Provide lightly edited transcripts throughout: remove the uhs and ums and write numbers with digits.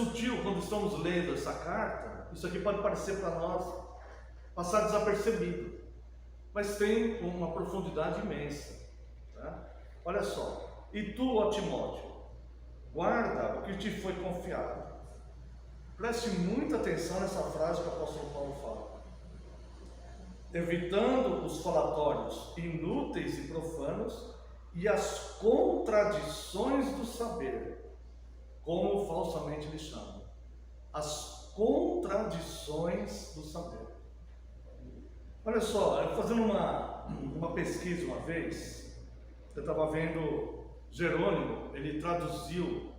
Sutil, quando estamos lendo essa carta, isso aqui pode parecer para nós passar desapercebido, mas tem uma profundidade imensa. Tá? Olha só, e tu, ó Timóteo, guarda o que te foi confiado. Preste muita atenção nessa frase que o apóstolo Paulo fala. Evitando os falatórios inúteis e profanos e as contradições do saber, como falsamente lhe chamam. As contradições do saber. Olha só, eu fazendo uma pesquisa uma vez, eu estava vendo Jerônimo, ele traduziu,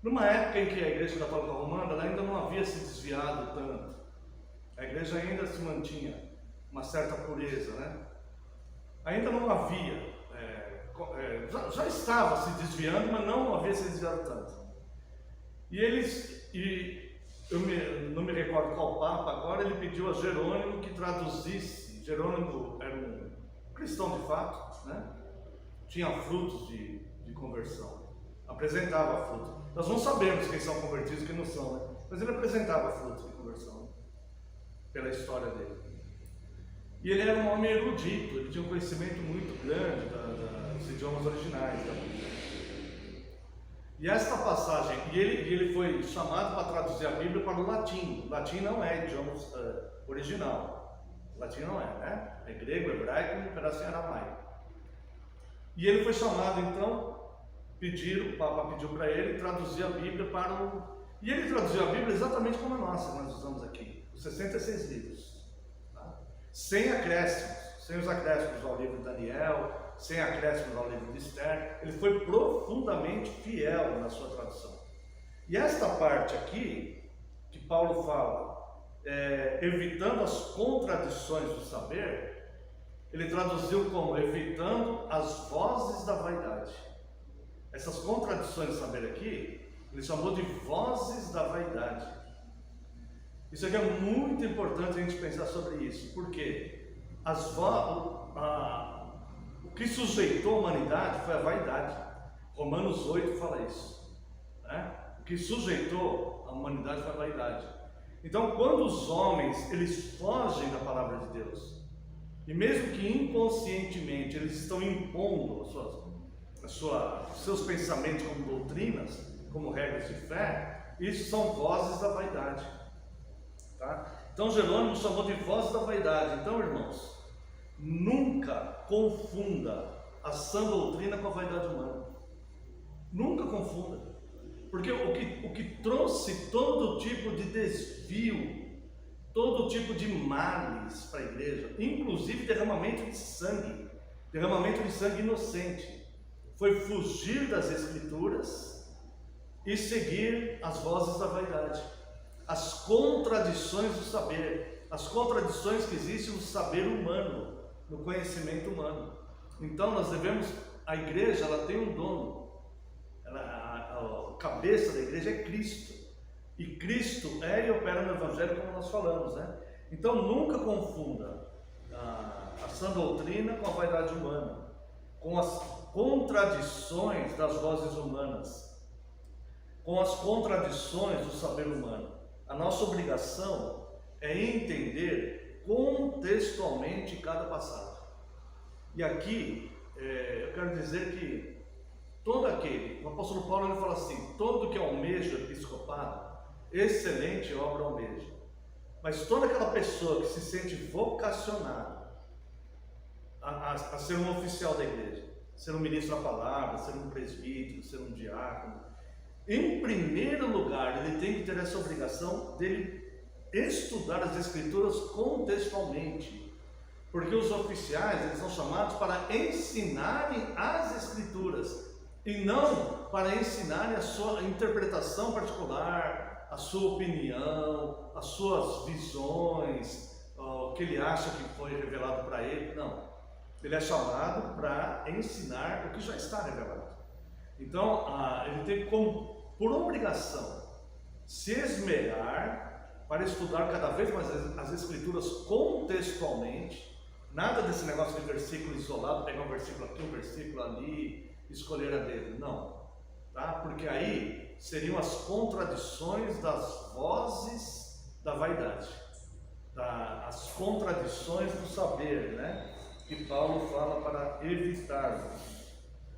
numa época em que a Igreja Católica Romana ela ainda não havia se desviado tanto, a Igreja ainda se mantinha uma certa pureza, né? Ainda não havia, já estava se desviando, mas não havia se desviado tanto. Eu não me recordo qual Papa agora, ele pediu a Jerônimo que traduzisse. Jerônimo era um cristão de fato, né? Tinha frutos de conversão, apresentava frutos. Nós não sabemos quem são convertidos e quem não são, né? Mas ele apresentava frutos de conversão, pela história dele. E ele era um homem erudito, ele tinha um conhecimento muito grande dos idiomas originais da Bíblia. E esta passagem, ele foi chamado para traduzir a Bíblia para o latim. O latim não é idioma original. O latim não é, né? É grego, hebraico e um pedacinho aramaico. E ele foi chamado, então, o Papa pediu para ele traduzir a Bíblia para o... E ele traduziu a Bíblia exatamente como a nossa, que nós usamos aqui. Os 66 livros. Tá? Sem acréscimos, sem os acréscimos ao livro de Daniel, sem acréscimos ao livro de Esther. Ele foi profundamente fiel na sua tradução. E esta parte aqui, que Paulo fala, evitando as contradições do saber, ele traduziu como evitando as vozes da vaidade. Essas contradições do saber aqui, ele chamou de vozes da vaidade. Isso aqui é muito importante a gente pensar sobre isso, porque o que sujeitou a humanidade foi a vaidade. Romanos 8 fala isso, né? O que sujeitou a humanidade foi a vaidade. Então, quando os homens eles fogem da palavra de Deus, e mesmo que inconscientemente eles estão impondo seus pensamentos como doutrinas, como regras de fé, isso são vozes da vaidade. Tá? Então Jerônimo chamou de vozes da vaidade. Então, irmãos, nunca confunda a sã doutrina com a vaidade humana. Nunca confunda. Porque o que trouxe todo tipo de desvio, todo tipo de males para a igreja, inclusive derramamento de sangue inocente, foi fugir das Escrituras e seguir as vozes da vaidade, as contradições do saber, as contradições que existem no saber humano, no conhecimento humano. Então a igreja ela tem um dono, a cabeça da igreja é Cristo, e Cristo é e opera no Evangelho, como nós falamos, né? Então nunca confunda a sã doutrina com a vaidade humana, com as contradições das vozes humanas, com as contradições do saber humano. A nossa obrigação é entender contextualmente cada passagem. E aqui eu quero dizer que o apóstolo Paulo ele fala assim: todo que almeja episcopado, excelente obra almeja. Mas toda aquela pessoa que se sente vocacionada a ser um oficial da igreja, ser um ministro da palavra, ser um presbítero, ser um diácono, em primeiro lugar ele tem que ter essa obrigação dele estudar as Escrituras contextualmente, porque os oficiais eles são chamados para ensinarem as Escrituras e não para ensinarem a sua interpretação particular, a sua opinião, as suas visões, o que ele acha que foi revelado para ele. Não, ele é chamado para ensinar o que já está revelado. Então ele tem como, por obrigação, se esmerar para estudar cada vez mais as Escrituras contextualmente. Nada desse negócio de versículo isolado, pegar um versículo aqui, um versículo ali, escolher a dedo. Não, tá? Porque aí seriam as contradições das vozes da vaidade, as contradições do saber, né? Que Paulo fala para evitarmos.